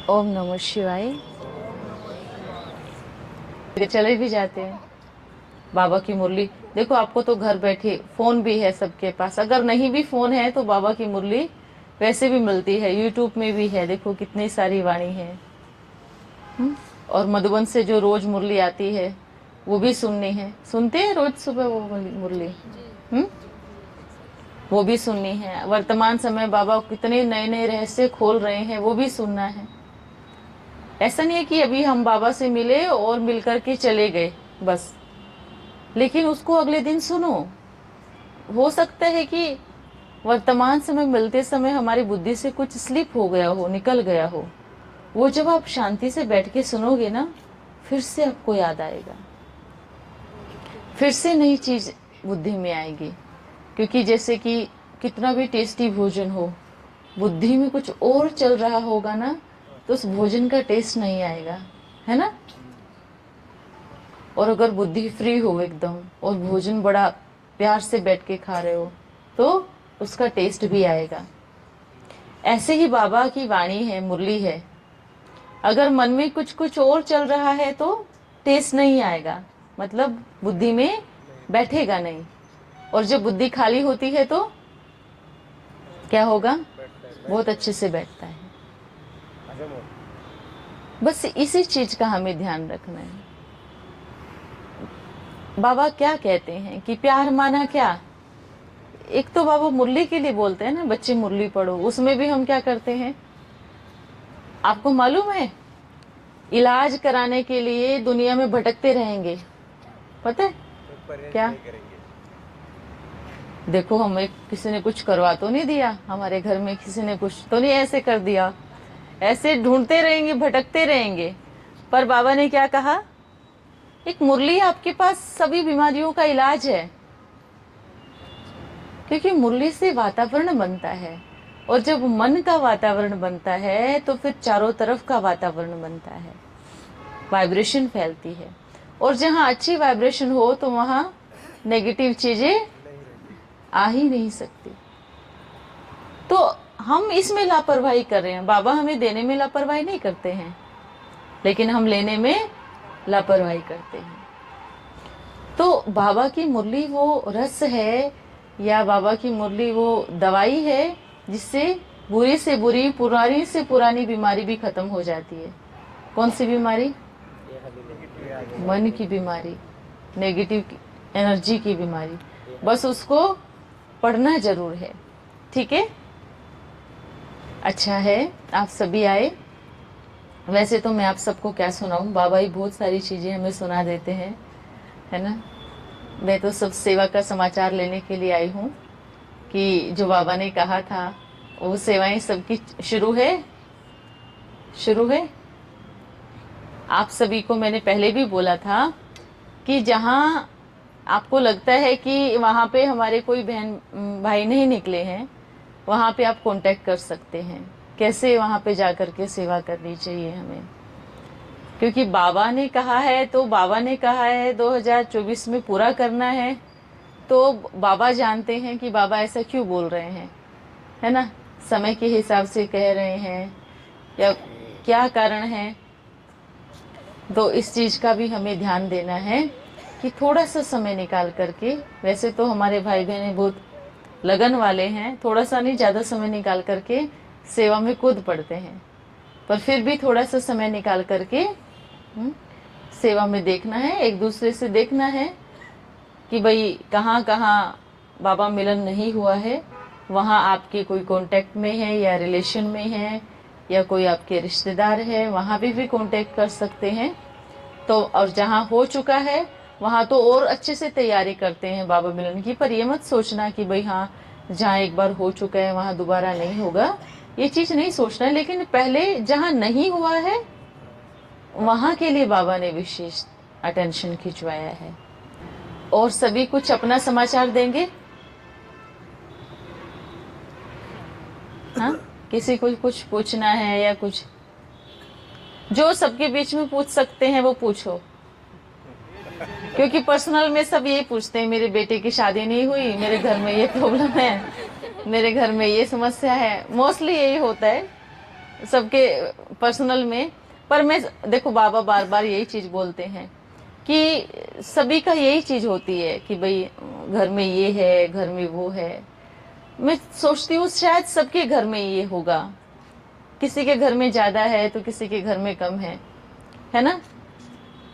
ओम नमः शिवाय। चले भी जाते हैं बाबा की मुरली। देखो आपको तो घर बैठे फोन भी है सबके पास, अगर नहीं भी फोन है तो बाबा की मुरली वैसे भी मिलती है, यूट्यूब में भी है। देखो कितनी सारी वाणी है। और मधुबन से जो रोज मुरली आती है वो भी सुननी है। सुनते हैं रोज सुबह वो मुरली। हम्म वो भी सुननी है। वर्तमान समय बाबा कितने नए नए रहस्य खोल रहे हैं वो भी सुनना है। ऐसा नहीं है कि अभी हम बाबा से मिले और मिलकर के चले गए बस, लेकिन उसको अगले दिन सुनो। हो सकता है कि वर्तमान समय मिलते समय हमारी बुद्धि से कुछ स्लिप हो गया हो, निकल गया हो। वो जब आप शांति से बैठ के सुनोगे ना, फिर से आपको याद आएगा, फिर से नई चीज बुद्धि में आएगी। क्योंकि जैसे कि कितना भी टेस्टी भोजन हो, बुद्धि में कुछ और चल रहा होगा ना, तो उस भोजन का टेस्ट नहीं आएगा, है ना। और अगर बुद्धि फ्री हो एकदम और भोजन बड़ा प्यार से बैठ के खा रहे हो तो उसका टेस्ट भी आएगा। ऐसे ही बाबा की वाणी है, मुरली है। अगर मन में कुछ कुछ और चल रहा है तो टेस्ट नहीं आएगा, मतलब बुद्धि में बैठेगा नहीं। और जब बुद्धि खाली होती है तो क्या होगा, बहुत अच्छे से बैठता है। बस इसी चीज का हमें ध्यान रखना है। बाबा क्या कहते हैं कि प्यार माना क्या। एक तो बाबा मुरली के लिए बोलते हैं ना, बच्चे मुरली पढ़ो, उसमें भी हम क्या करते हैं आपको मालूम है, इलाज कराने के लिए दुनिया में भटकते रहेंगे। पता है क्या। देखो हमें किसी ने कुछ करवा तो नहीं दिया, हमारे घर में किसी ने कुछ तो नहीं ऐसे कर दिया, ऐसे ढूंढते रहेंगे, भटकते रहेंगे। पर बाबा ने क्या कहा, एक मुरली आपके पास सभी बीमारियों का इलाज है। क्योंकि मुरली से वातावरण बनता है, और जब मन का वातावरण बनता है तो फिर चारों तरफ का वातावरण बनता है, वाइब्रेशन फैलती है। और जहां अच्छी वाइब्रेशन हो तो वहां नेगेटिव चीजें आ ही नहीं सकती। तो हम इसमें लापरवाही कर रहे हैं। बाबा हमें देने में लापरवाही नहीं करते हैं, लेकिन हम लेने में लापरवाही करते हैं। तो बाबा की मुरली वो रस है, या बाबा की मुरली वो दवाई है जिससे बुरी से बुरी, पुरानी से पुरानी बीमारी भी खत्म हो जाती है। कौन सी बीमारी, मन की बीमारी, नेगेटिव एनर्जी की बीमारी। बस उसको पढ़ना जरूर है, ठीक है। अच्छा है आप सभी आए। वैसे तो मैं आप सबको क्या सुनाऊं, बाबा ही बहुत सारी चीजें हमें सुना देते हैं, है ना। मैं तो सब सेवा का समाचार लेने के लिए आई हूँ कि जो बाबा ने कहा था वो सेवाएं सबकी शुरू है, शुरू है। आप सभी को मैंने पहले भी बोला था कि जहां आपको लगता है कि वहां पे हमारे कोई बहन भाई नहीं निकले हैं, वहां पे आप कांटेक्ट कर सकते हैं। कैसे वहां पे जाकर के सेवा करनी चाहिए हमें, क्योंकि बाबा ने कहा है, तो बाबा ने कहा है 2024 में पूरा करना है। तो बाबा जानते हैं कि बाबा ऐसा क्यों बोल रहे हैं, है ना। समय के हिसाब से कह रहे हैं या क्या कारण है। तो इस चीज का भी हमें ध्यान देना है कि थोड़ा सा समय निकाल करके, वैसे तो हमारे भाई बहन बहुत लगन वाले हैं, थोड़ा सा नहीं ज्यादा समय निकाल करके सेवा में कूद पड़ते हैं, पर फिर भी थोड़ा सा समय निकाल करके सेवा में देखना है, एक दूसरे से देखना है कि भाई कहाँ कहाँ बाबा मिलन नहीं हुआ है, वहाँ आपके कोई कांटेक्ट में है या रिलेशन में है या कोई आपके रिश्तेदार है, वहाँ भी कांटेक्ट कर सकते हैं। तो और जहाँ हो चुका है वहाँ तो और अच्छे से तैयारी करते हैं बाबा मिलन की। पर ये मत सोचना कि भाई हाँ जहाँ एक बार हो चुका है वहाँ दोबारा नहीं होगा, ये चीज नहीं सोचना है। लेकिन पहले जहाँ नहीं हुआ है वहाँ के लिए बाबा ने विशेष अटेंशन खिंचवाया है। और सभी कुछ अपना समाचार देंगे। हाँ, किसी को कुछ पूछना है या कुछ, जो सबके बीच में पूछ सकते हैं वो पूछो। क्योंकि पर्सनल में सब यही पूछते हैं, मेरे बेटे की शादी नहीं हुई, मेरे घर में ये प्रॉब्लम है, मेरे घर में ये समस्या है, मोस्टली यही होता है। सबके पर्सनल में। पर मैं देखो बाबा बार बार यही चीज बोलते हैं कि सभी का यही चीज होती है कि भाई घर में ये है, घर में वो है। मैं सोचती हूँ शायद सबके घर में ये होगा, किसी के घर में ज्यादा है तो किसी के घर में कम है ना।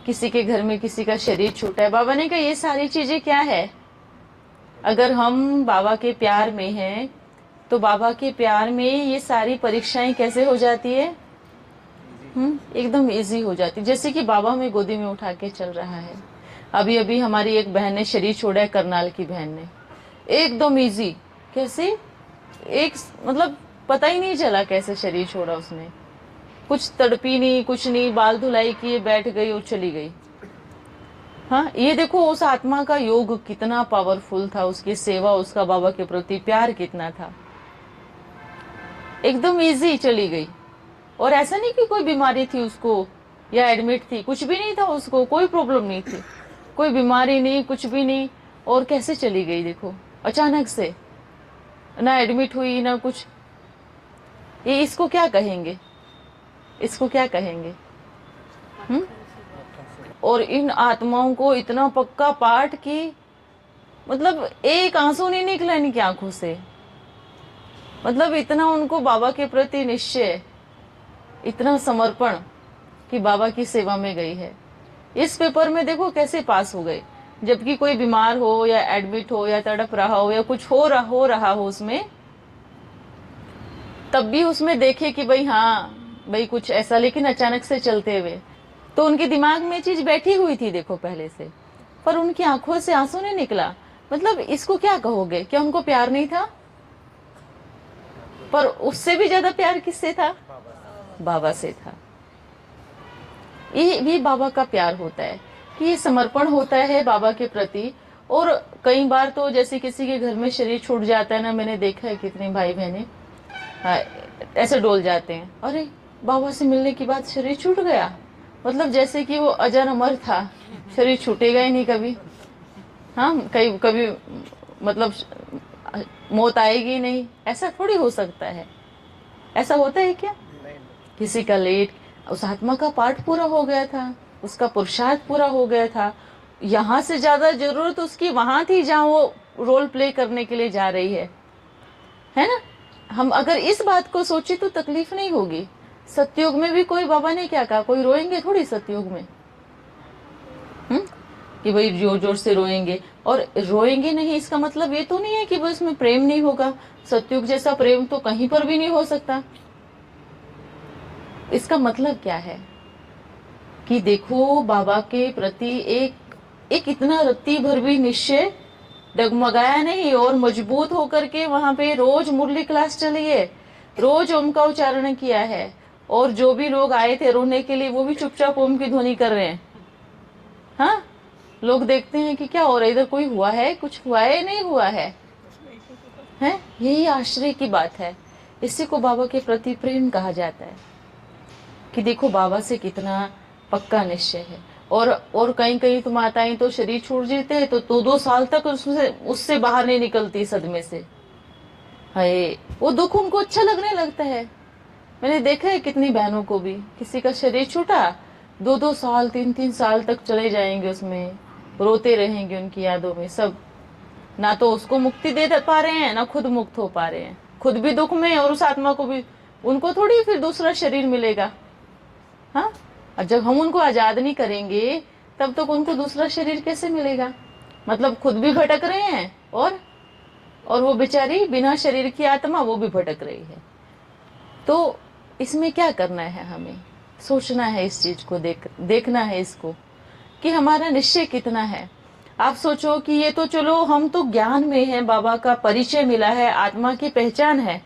किसी के घर में किसी का शरीर छोटा है। बाबा ने कहा ये सारी चीजें क्या है, अगर हम बाबा के प्यार में हैं तो बाबा के प्यार में ये सारी परीक्षाएं कैसे हो जाती है, एकदम इजी हो जाती। जैसे कि बाबा हमें गोदी में उठा के चल रहा है। अभी अभी हमारी एक बहन ने शरीर छोड़ा है, करनाल की बहन ने, एकदम इजी। कैसे, एक मतलब पता ही नहीं चला कैसे शरीर छोड़ा उसने, कुछ तड़पी नहीं, कुछ नहीं, बाल धुलाई किए, बैठ गई और चली गई। हाँ, ये देखो उस आत्मा का योग कितना पावरफुल था, उसकी सेवा, उसका बाबा के प्रति प्यार कितना था, एकदम इजी चली गई। और ऐसा नहीं कि कोई बीमारी थी उसको या एडमिट थी, कुछ भी नहीं था उसको, कोई प्रॉब्लम नहीं थी, कोई बीमारी नहीं, कुछ भी नहीं, और कैसे चली गई देखो अचानक से, ना एडमिट हुई ना कुछ। ये इसको क्या कहेंगे, इसको क्या कहेंगे? और इन आत्माओं को इतना पक्का पाठ कि मतलब एक आंसू नहीं निकला इनकी आंखों से, मतलब इतना उनको बाबा के प्रति निश्चय, इतना समर्पण कि बाबा की सेवा में गई है। इस पेपर में देखो कैसे पास हो गए, जबकि कोई बीमार हो या एडमिट हो या तड़प रहा हो या कुछ हो रहा हो उसमें, तब भी उसमें देखे कि भाई हाँ भाई कुछ ऐसा, लेकिन अचानक से चलते हुए। तो उनके दिमाग में चीज बैठी हुई थी देखो पहले से, पर उनकी आंखों से आंसू नहीं निकला। मतलब इसको क्या कहोगे, क्या उनको प्यार नहीं था? पर उससे भी ज्यादा प्यार किससे था? बाबा से था। ये भी बाबा का प्यार होता है कि ये समर्पण होता है बाबा के प्रति। और कई बार तो जैसे किसी के घर में शरीर छूट जाता है ना, मैंने देखा है कितने भाई बहने ऐसे डोल जाते हैं, अरे बाबा से मिलने के बाद शरीर छूट गया, मतलब जैसे कि वो अजर अमर था, शरीर छूटेगा ही नहीं कभी। हाँ, कभी मतलब मौत आएगी नहीं, ऐसा थोड़ी हो सकता है। ऐसा होता है क्या? किसी का लेट, उस आत्मा का पाठ पूरा हो गया था, उसका पुरुषार्थ पूरा हो गया था, यहाँ से ज्यादा जरूरत उसकी वहां थी जहाँ वो रोल प्ले करने के लिए जा रही है ना। हम अगर इस बात को सोचे तो तकलीफ नहीं होगी। सतयुग में भी कोई, बाबा ने क्या कहा, कोई रोएंगे थोड़ी सतयुग में, कि भाई जोर जोर से रोएंगे। और रोएंगे नहीं इसका मतलब ये तो नहीं है कि बस में प्रेम नहीं होगा। सतयुग जैसा प्रेम तो कहीं पर भी नहीं हो सकता। इसका मतलब क्या है कि देखो बाबा के प्रति एक इतना रत्ती भर भी निश्चय डगमगाया नहीं, और मजबूत होकर के वहां पे रोज मुरली क्लास चली है, रोज ओम का उच्चारण किया है। और जो भी लोग आए थे रोने के लिए, वो भी चुपचाप ओम की ध्वनि कर रहे हैं। हाँ, लोग देखते हैं कि क्या हो रहा है इधर, कोई हुआ है, कुछ हुआ है, नहीं हुआ है, यही आश्चर्य की बात है। इसी को बाबा के प्रति प्रेम कहा जाता है कि देखो बाबा से कितना पक्का निश्चय है। और कहीं कहीं तो माताएं तो शरीर छोड़ देते हैं तो 2-2 साल तक उससे बाहर नहीं निकलती सदमे से। हाय, वो दुख उनको अच्छा लगने लगता है। मैंने देखा है कितनी बहनों को भी, किसी का शरीर छूटा, 2-2 साल 3-3 साल तक चले जाएंगे, उसमें रोते रहेंगे उनकी यादों में सब। ना तो उसको मुक्ति दे पा रहे हैं, ना खुद मुक्त हो पा रहे हैं, खुद भी दुख में और उस आत्मा को भी। उनको थोड़ी फिर दूसरा शरीर मिलेगा। हाँ, और जब हम उनको आजाद नहीं करेंगे तब तक उनको दूसरा शरीर कैसे मिलेगा? मतलब खुद भी भटक रहे हैं और वो बेचारी बिना शरीर की आत्मा वो भी भटक रही है। तो इसमें क्या करना है, हमें सोचना है इस चीज को, देखना है इसको कि हमारा निश्चय कितना है। आप सोचो कि ये तो चलो हम तो ज्ञान में हैं, बाबा का परिचय मिला है, आत्मा की पहचान है,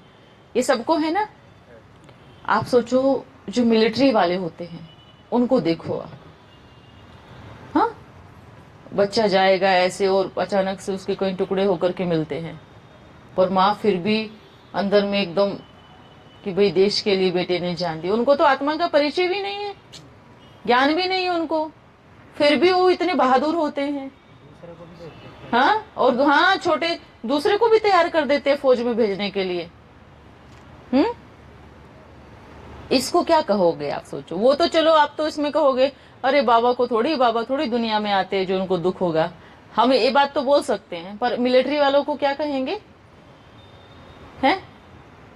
ये सबको है ना। आप सोचो जो मिलिट्री वाले होते हैं उनको देखो आप, हाँ, बच्चा जाएगा ऐसे और अचानक से उसके कई टुकड़े होकर के मिलते हैं, पर माँ फिर भी अंदर में एकदम कि भाई देश के लिए बेटे ने जान दी। उनको तो आत्मा का परिचय भी नहीं है, ज्ञान भी नहीं है उनको, फिर भी वो इतने बहादुर होते हैं। हाँ, और हाँ, छोटे दूसरे को भी तैयार कर देते हैं फौज में भेजने के लिए। इसको क्या कहोगे आप सोचो। वो तो चलो आप तो इसमें कहोगे अरे बाबा थोड़ी दुनिया में आते हैं जो उनको दुख होगा, हम ये बात तो बोल सकते हैं, पर मिलिट्री वालों को क्या कहेंगे हैं?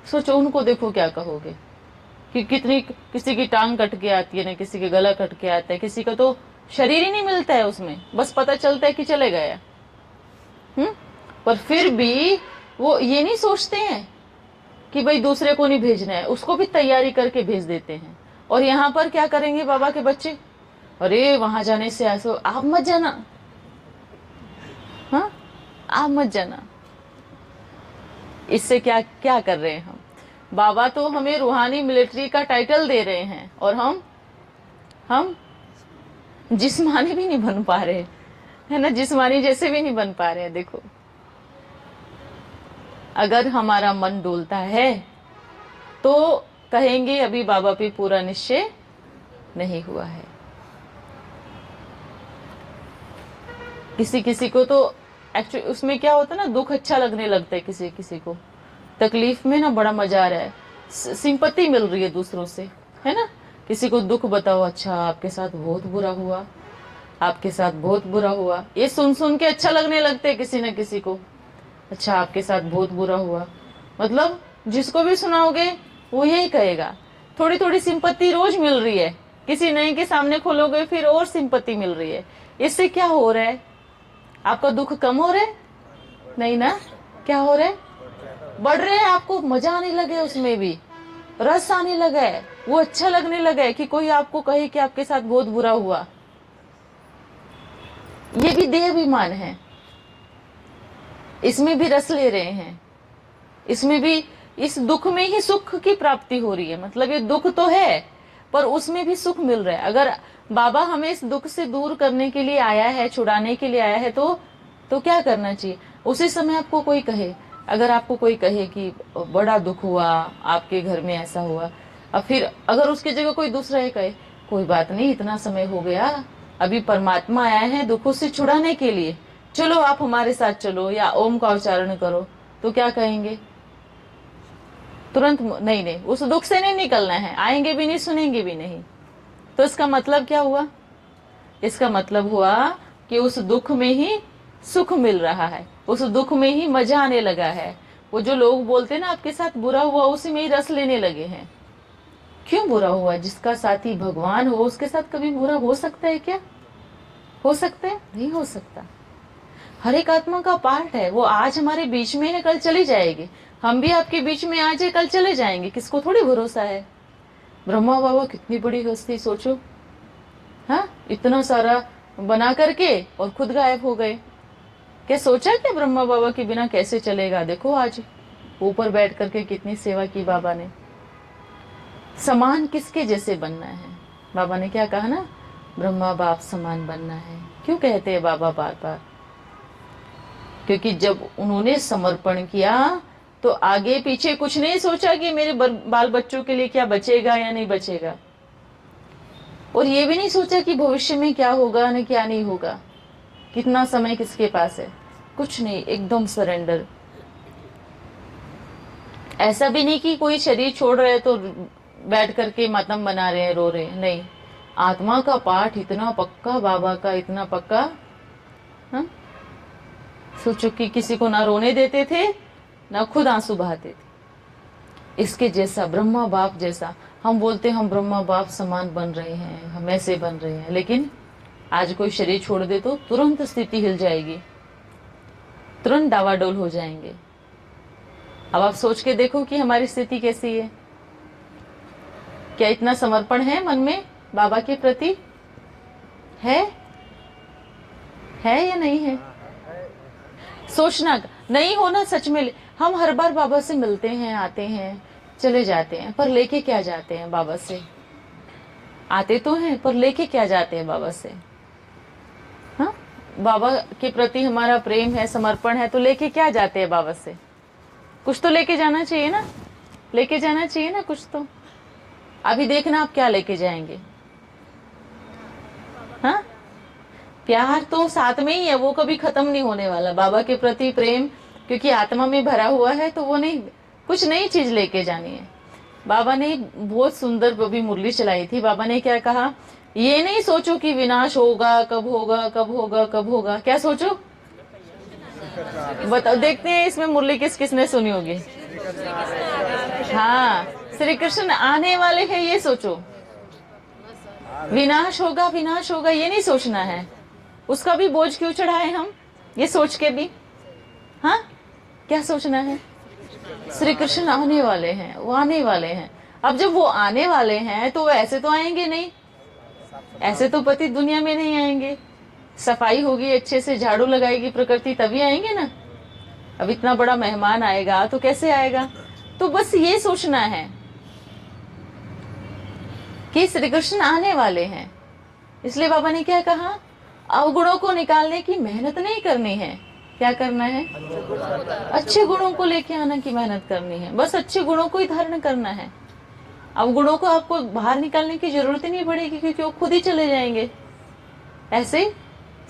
सोचो उनको देखो क्या कहोगे कि कितनी किसी की टांग कट के आती है ना, किसी के गला कट के आता है, किसी का तो शरीर ही नहीं मिलता है उसमें, बस पता चलता है कि चले गया। पर फिर भी वो ये नहीं सोचते हैं कि भाई दूसरे को नहीं भेजना है, उसको भी तैयारी करके भेज देते हैं। और यहाँ पर क्या करेंगे बाबा के बच्चे, अरे वहां जाने से ऐसा आप मत जाना, हाँ आप मत जाना। इससे क्या क्या कर रहे हैं हम? बाबा तो हमें रूहानी मिलिट्री का टाइटल दे रहे हैं और हम जिस्मानी भी नहीं बन पा रहे, है ना, जिस्मानी जैसे भी नहीं बन पा रहे हैं। देखो अगर हमारा मन डोलता है तो कहेंगे अभी बाबा पे पूरा निश्चय नहीं हुआ है। किसी किसी को तो एक्चुअली उसमें क्या होता है ना, दुख अच्छा लगने लगता है, किसी किसी को तकलीफ में ना बड़ा मजा आ रहा है, सिंपैथी मिल रही है दूसरों से, है ना। किसी को दुख बताओ, अच्छा आपके साथ बहुत बुरा हुआ, आपके साथ बहुत बुरा हुआ, ये सुन सुन के अच्छा लगने लगते है किसी न किसी को। अच्छा आपके साथ बहुत बुरा हुआ, मतलब जिसको भी सुनाओगे वो यही कहेगा। थोड़ी थोड़ी सिंपत्ति रोज मिल रही है, किसी नए के सामने खोलोगे फिर और सिंपत्ति मिल रही है। इससे क्या हो रहा है? आपका दुख कम हो रहा है? नहीं ना, क्या हो रहा है? बढ़ रहे हैं। आपको मजा आने लगे, उसमें भी रस आने लगा है, वो अच्छा लगने लगा है कि कोई आपको कहे कि आपके साथ बहुत बुरा हुआ। ये भी देह अभिमान है, इसमें भी रस ले रहे हैं, इसमें भी इस दुख में ही सुख की प्राप्ति हो रही है। मतलब ये दुख तो है पर उसमें भी सुख मिल रहा है। अगर बाबा हमें इस दुख से दूर करने के लिए आया है, छुड़ाने के लिए आया है, तो क्या करना चाहिए? उसी समय आपको कोई कहे, अगर आपको कोई कहे कि बड़ा दुख हुआ, आपके घर में ऐसा हुआ, अब फिर अगर उसकी जगह कोई दूसरा ही कहे कोई बात नहीं, इतना समय हो गया, अभी परमात्मा आया है दुखों से छुड़ाने के लिए, चलो आप हमारे साथ चलो, या ओम का उच्चारण करो, तो क्या कहेंगे? तुरंत नहीं नहीं, उस दुख से नहीं निकलना है, आएंगे भी नहीं, सुनेंगे भी नहीं। तो इसका मतलब क्या हुआ? इसका मतलब हुआ कि उस दुख में ही सुख मिल रहा है, उस दुख में ही मजा आने लगा है। वो जो लोग बोलते हैं ना आपके साथ बुरा हुआ, उसी में ही रस लेने लगे हैं। क्यों बुरा हुआ? जिसका साथी भगवान हो उसके साथ कभी बुरा हो सकता है क्या? हो सकता है? नहीं हो सकता। हर एक आत्मा का पार्ट है, वो आज हमारे बीच में है, कल चली जाएगी। हम भी आपके बीच में आज है, कल चले जाएंगे, किसको थोड़ी भरोसा है। ब्रह्मा बाबा कितनी बड़ी हस्ती, सोचो, हाँ, इतना सारा बना करके और खुद गायब हो गए। क्या सोचा क्या ब्रह्मा बाबा के बिना कैसे चलेगा? देखो आज ऊपर बैठ करके कितनी सेवा की बाबा ने। समान किसके जैसे बनना है? बाबा ने क्या कहा ना, ब्रह्मा बाप समान बनना है। क्यों कहते हैं बाबा बार बार? क्योंकि जब उन्होंने समर्पण किया तो आगे पीछे कुछ नहीं सोचा कि मेरे बाल बच्चों के लिए क्या बचेगा या नहीं बचेगा, और ये भी नहीं सोचा कि भविष्य में क्या होगा न क्या नहीं होगा, कितना समय किसके पास है, कुछ नहीं, एकदम सरेंडर। ऐसा भी नहीं कि कोई शरीर छोड़ रहे तो बैठ करके मातम बना रहे हैं, रो रहे हैं, नहीं। आत्मा का पाठ इतना पक्का, बाबा का इतना पक्का। हाँ? सोचो कि किसी को ना रोने देते थे ना खुद आंसू बहाते थे। इसके जैसा ब्रह्मा बाप जैसा, हम बोलते हम ब्रह्मा बाप समान बन रहे हैं, हम ऐसे बन रहे हैं, लेकिन आज कोई शरीर छोड़ दे तो तुरंत स्थिति हिल जाएगी, तुरंत डावाडोल हो जाएंगे। अब आप सोच के देखो कि हमारी स्थिति कैसी है। क्या इतना समर्पण है मन में बाबा के प्रति? है या नहीं है? सोचना नहीं होना सच में। हम हर बार बाबा से मिलते हैं, आते हैं, चले जाते हैं, पर लेके क्या जाते हैं बाबा से? आते तो हैं पर लेके क्या जाते हैं बाबा से? हाँ, बाबा के प्रति हमारा प्रेम है, समर्पण है, तो लेके क्या जाते हैं बाबा से? कुछ तो लेके जाना चाहिए ना, लेके जाना चाहिए ना कुछ तो। अभी देखना आप क्या लेके जाएंगे। हाँ, प्यार तो साथ में ही है, वो कभी खत्म नहीं होने वाला। बाबा के प्रति प्रेम क्योंकि आत्मा में भरा हुआ है, तो वो नहीं, कुछ नई चीज लेके जानी है। बाबा ने बहुत सुंदर भी मुरली चलाई थी। बाबा ने क्या कहा, ये नहीं सोचो कि विनाश होगा, कब होगा, कब होगा, कब होगा। क्या सोचो, बताओ, देखते हैं इसमें मुरली किस किसने सुनी होगी। हाँ, श्री कृष्ण आने वाले हैं, ये सोचो। विनाश होगा, विनाश होगा, ये नहीं सोचना है। उसका भी बोझ क्यों चढ़ाए हम, ये सोच के भी। हाँ, क्या सोचना है, श्री कृष्ण आने वाले हैं, वो आने वाले हैं। अब जब वो आने वाले हैं तो वो ऐसे तो आएंगे नहीं, ऐसे तो पति दुनिया में नहीं आएंगे। सफाई होगी, अच्छे से झाड़ू लगाएगी प्रकृति, तभी आएंगे ना। अब इतना बड़ा मेहमान आएगा तो कैसे आएगा। तो बस ये सोचना है कि श्री कृष्ण आने वाले हैं। इसलिए बाबा ने क्या कहा, अवगुणों को निकालने की मेहनत नहीं करनी है। क्या करना है, अच्छे गुणों को लेके आना की मेहनत करनी है। बस अच्छे गुणों को ही धारण करना है। अवगुणों को आपको बाहर निकालने की जरूरत ही नहीं पड़ेगी, क्योंकि वो खुद ही चले जाएंगे। ऐसे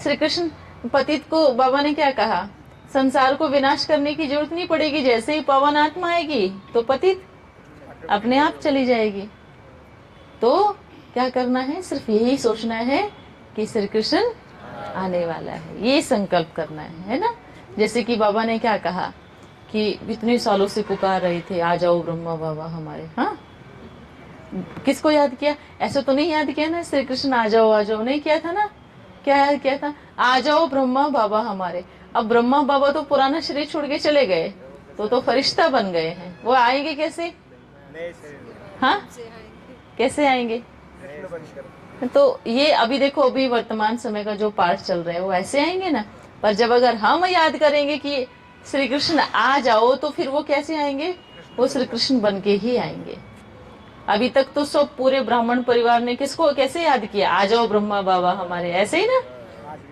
श्री कृष्ण पतित को बाबा ने क्या कहा, संसार को विनाश करने की जरूरत नहीं पड़ेगी। जैसे ही पवन आत्मा आएगी तो पतित अपने आप चली जाएगी। तो क्या करना है, सिर्फ यही सोचना है कि श्री कृष्ण आने वाला है, ये संकल्प करना है ना। जैसे कि बाबा ने क्या कहा कि इतने सालों से पुकार रहे थे, आ जाओ ब्रह्मा बाबा हमारे। हाँ, किसको याद किया, ऐसा तो नहीं याद किया ना, श्री कृष्ण आ जाओ नहीं किया था ना। क्या याद किया था, आ जाओ ब्रह्मा बाबा हमारे। अब ब्रह्मा बाबा तो पुराना शरीर छोड़ के चले गए, तो फरिश्ता बन गए हैं। वो आएंगे कैसे, हाँ कैसे आएंगे। तो ये अभी देखो, अभी वर्तमान समय का जो पाठ चल रहा है वो ऐसे आएंगे ना। पर जब अगर हम याद करेंगे कि श्री कृष्ण आ जाओ, तो फिर वो कैसे आएंगे, वो श्री कृष्ण बन के ही आएंगे। अभी तक तो सब पूरे ब्राह्मण परिवार ने किसको कैसे याद किया, आ जाओ ब्रह्मा बाबा हमारे, ऐसे ही ना,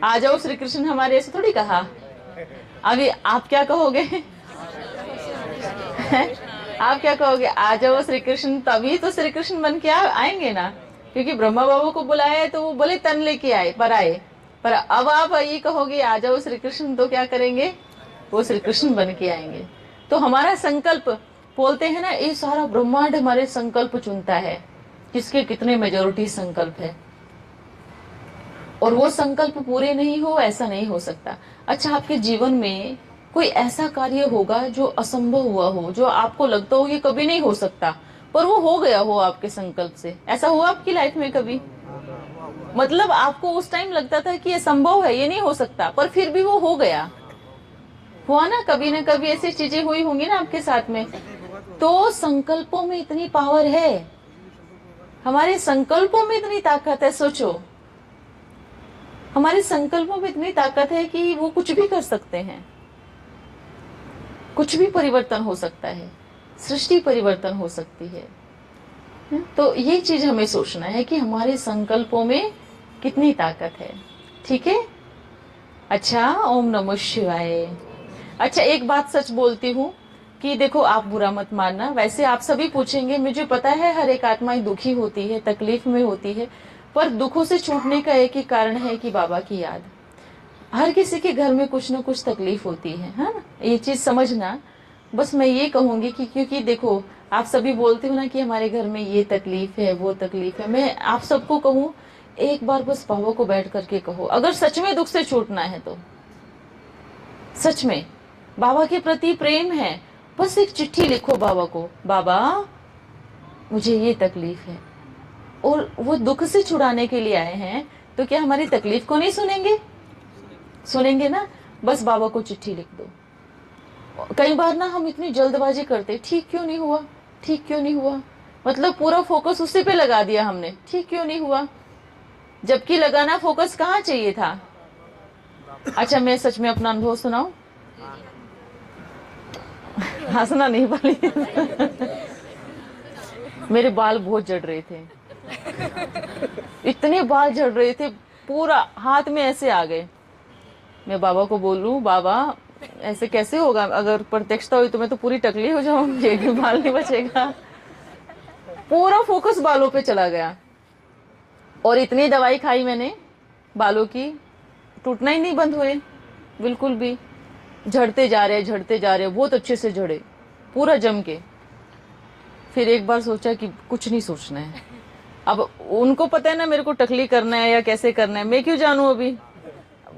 आ जाओ श्री कृष्ण हमारे, ऐसे थोड़ी कहा। अभी आप क्या कहोगे आप क्या कहोगे, आ जाओ श्री कृष्ण, तभी तो श्री कृष्ण बन के आएंगे ना। क्योंकि ब्रह्मा बाबा को बुलाया है तो वो बोले तन लेके आए, पर आए। पर अब आप ये कहोगे आ जाओ श्री कृष्ण, तो क्या करेंगे, वो श्री कृष्ण बन के आएंगे। तो हमारा संकल्प, बोलते हैं ना, ये सारा ब्रह्मांड हमारे संकल्प चुनता है, किसके कितने मेजोरिटी संकल्प है। और वो संकल्प पूरे नहीं हो, ऐसा नहीं हो सकता। अच्छा, आपके जीवन में कोई ऐसा कार्य होगा जो असंभव हुआ हो, जो आपको लगता हो ये कभी नहीं हो सकता, पर वो हो गया हो आपके संकल्प से। ऐसा हुआ आपकी लाइफ में कभी, मतलब आपको उस टाइम लगता था कि ये संभव है, ये नहीं हो सकता, पर फिर भी वो हो गया। हुआ ना कभी ऐसी चीजें हुई होंगी ना आपके साथ में। तो संकल्पों में इतनी पावर है, हमारे संकल्पों में इतनी ताकत है। सोचो, हमारे संकल्पों में इतनी ताकत है कि वो कुछ भी कर सकते हैं, कुछ भी परिवर्तन हो सकता है, सृष्टि परिवर्तन हो सकती है। तो ये चीज हमें सोचना है कि हमारे संकल्पों में कितनी ताकत है। ठीक है, अच्छा, ओम नमः शिवाय। अच्छा, एक बात सच बोलती हूँ कि देखो, आप बुरा मत मानना, वैसे आप सभी पूछेंगे, मुझे पता है हर एक आत्मा दुखी होती है, तकलीफ में होती है, पर दुखों से छूटने का एक ही कारण है कि बाबा की याद। हर किसी के घर में कुछ न कुछ तकलीफ होती है ना, ये चीज समझना। बस मैं ये कहूंगी कि क्योंकि देखो, आप सभी बोलते हो ना कि हमारे घर में ये तकलीफ है, वो तकलीफ है। मैं आप सबको कहूँ, एक बार बस बाबा को बैठ करके कहो, अगर सच में दुख से छूटना है तो, सच में बाबा के प्रति प्रेम है, बस एक चिट्ठी लिखो बाबा को, बाबा मुझे ये तकलीफ है, और वो दुख से छुड़ाने के लिए आए हैं, तो क्या हमारी तकलीफ को नहीं सुनेंगे, सुनेंगे ना। बस बाबा को चिट्ठी लिख दो। कई बार ना हम इतनी जल्दबाजी करते, ठीक क्यों नहीं हुआ, ठीक क्यों नहीं हुआ, मतलब पूरा फोकस उसी पे लगा दिया हमने, ठीक क्यों नहीं हुआ, जबकि लगाना फोकस कहाँ चाहिए था। अच्छा, मैं सच में अपना अनुभव सुनाऊं, हंसना नहीं वाली मेरे बाल बहुत झड़ रहे थे, इतने बाल झड़ रहे थे, पूरा हाथ में ऐसे आ गए। मैं बाबा को बोलूं, बाबा ऐसे कैसे होगा, अगर प्रत्यक्षता हुई तो मैं तो पूरी टकली हो जाऊंगी, एक भी बाल नहीं बचेगा। पूरा फोकस बालों पे चला गया, और इतनी दवाई खाई मैंने बालों की, टूटना ही नहीं बंद हुए, बिल्कुल भी झड़ते जा रहे, बहुत अच्छे से झड़े, पूरा जम के। फिर एक बार सोचा कि कुछ नहीं सोचना है। अब उनको पता है ना मेरे को टकली करना है या कैसे करना है, मैं क्यों जानूं अभी।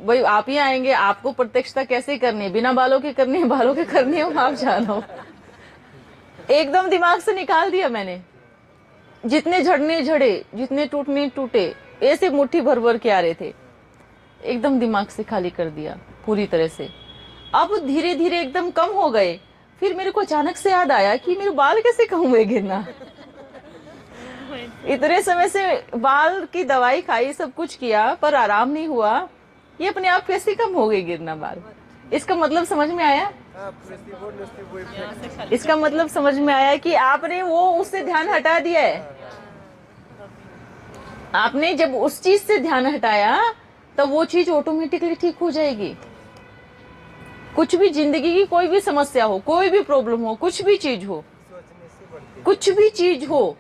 भाई आप ही आएंगे, आपको प्रत्यक्षता कैसे करनी है, बिना बालों के करनी है, बालों के करनी है, आप जानो। एकदम दिमाग से निकाल दिया मैंने। जितने झड़ने झड़े, जितने टूटने टूटे, ऐसे मुट्ठी भर भर के आ रहे थे, एकदम दिमाग से खाली कर दिया पूरी तरह से। अब धीरे धीरे एकदम कम हो गए। फिर मेरे को अचानक से याद आया कि मेरे बाल कैसे कम हुए गिरना। इतने समय से बाल की दवाई खाई, सब कुछ किया, पर आराम नहीं हुआ। ये अपने आप कैसे कम हो गए गिरना बाल। इसका मतलब समझ में आया? इसका मतलब समझ में आया कि आपने वो उससे ध्यान हटा दिया है। आपने जब उस चीज से ध्यान हटाया तब वो चीज ऑटोमेटिकली ठीक हो जाएगी। कुछ भी जिंदगी की कोई भी समस्या हो, कोई भी प्रॉब्लम हो, कुछ भी चीज हो, कुछ भी चीज हो,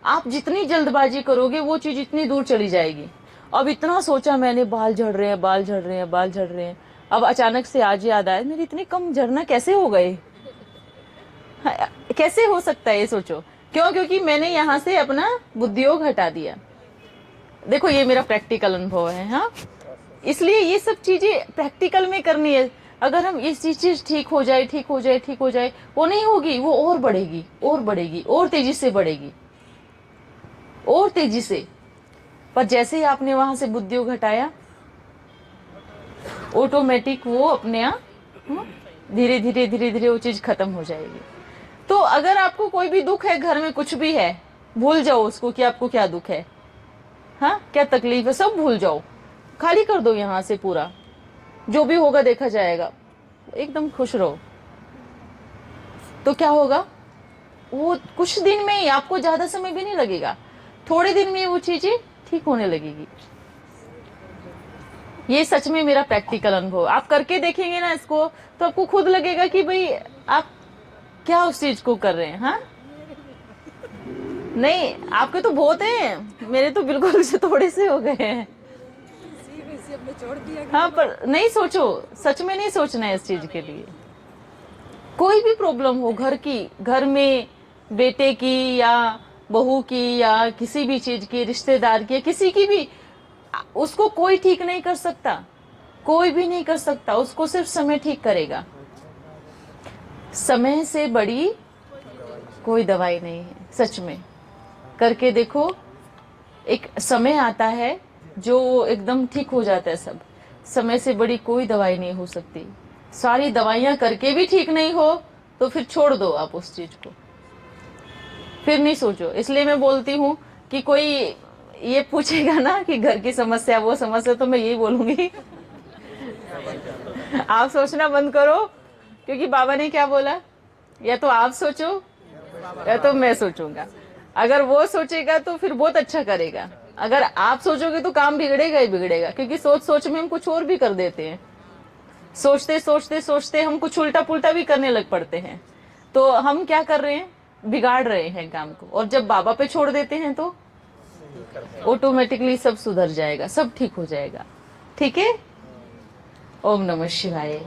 आप जितनी जल्दबाजी करोगे वो चीज इतनी दूर चली जाएगी। अब इतना सोचा मैंने, बाल झड़ रहे हैं, बाल झड़ रहे हैं, बाल झड़ रहे हैं। अब अचानक से आज याद आया, मेरे इतने कम झड़ना कैसे हो गए, कैसे हो सकता है ये सोचो। क्यों? क्योंकि मैंने यहाँ से अपना बुद्धियोग हटा दिया। देखो ये मेरा प्रैक्टिकल अनुभव है। हाँ, इसलिए ये सब चीजें प्रैक्टिकल में करनी है। अगर हम ये चीज ठीक हो जाए, ठीक हो जाए, ठीक हो जाए, वो नहीं होगी, वो और बढ़ेगी, और बढ़ेगी, और तेजी से बढ़ेगी, और तेजी से। पर जैसे ही आपने वहां से बुद्धियोग हटाया, ऑटोमेटिक वो अपने आप धीरे धीरे धीरे धीरे वो चीज खत्म हो जाएगी। तो अगर आपको कोई भी दुख है, घर में कुछ भी है, भूल जाओ उसको कि आपको क्या दुख है, हाँ क्या तकलीफ है, सब भूल जाओ, खाली कर दो यहाँ से पूरा। जो भी होगा देखा जाएगा, एकदम खुश रहो। तो क्या होगा, वो कुछ दिन में ही, आपको ज्यादा समय भी नहीं लगेगा, थोड़े दिन में वो चीजें ठीक होने लगेगी। ये सच में मेरा प्रैक्टिकल अनुभव। आप करके देखेंगे ना इसको, तो आपको खुद लगेगा कि भाई आप क्या उस चीज को कर रहे हैं। हाँ नहीं, आपके तो बहुत हैं, मेरे तो बिल्कुल से थोड़े से हो गए हैं। हाँ, पर नहीं सोचो, सच में नहीं सोचना है इस चीज के लिए। कोई भी प्रॉब्लम हो, घर की, घर में बेटे की या बहू की या किसी भी चीज की, रिश्तेदार की, किसी की भी, उसको कोई ठीक नहीं कर सकता, कोई भी नहीं कर सकता। उसको सिर्फ समय ठीक करेगा। समय से बड़ी कोई दवाई नहीं है, सच में। करके देखो, एक समय आता है जो एकदम ठीक हो जाता है सब। समय से बड़ी कोई दवाई नहीं हो सकती। सारी दवाइयां करके भी ठीक नहीं हो तो फिर छोड़ दो आप उस चीज को, फिर नहीं सोचो। इसलिए मैं बोलती हूँ कि कोई ये पूछेगा ना कि घर की समस्या, वो समस्या, तो मैं यही बोलूंगी आप सोचना बंद करो। क्योंकि बाबा ने क्या बोला, या तो आप सोचो या तो मैं सोचूंगा। अगर वो सोचेगा तो फिर बहुत अच्छा करेगा, अगर आप सोचोगे तो काम बिगड़ेगा ही बिगड़ेगा। क्योंकि सोच सोच में हम कुछ और भी कर देते हैं, सोचते सोचते सोचते हम कुछ उल्टा पुल्टा भी करने लग पड़ते हैं। तो हम क्या कर रहे हैं, बिगाड़ रहे हैं काम को। और जब बाबा पे छोड़ देते हैं तो ऑटोमेटिकली सब सुधर जाएगा, सब ठीक हो जाएगा। ठीक है। ओम नमः शिवाय।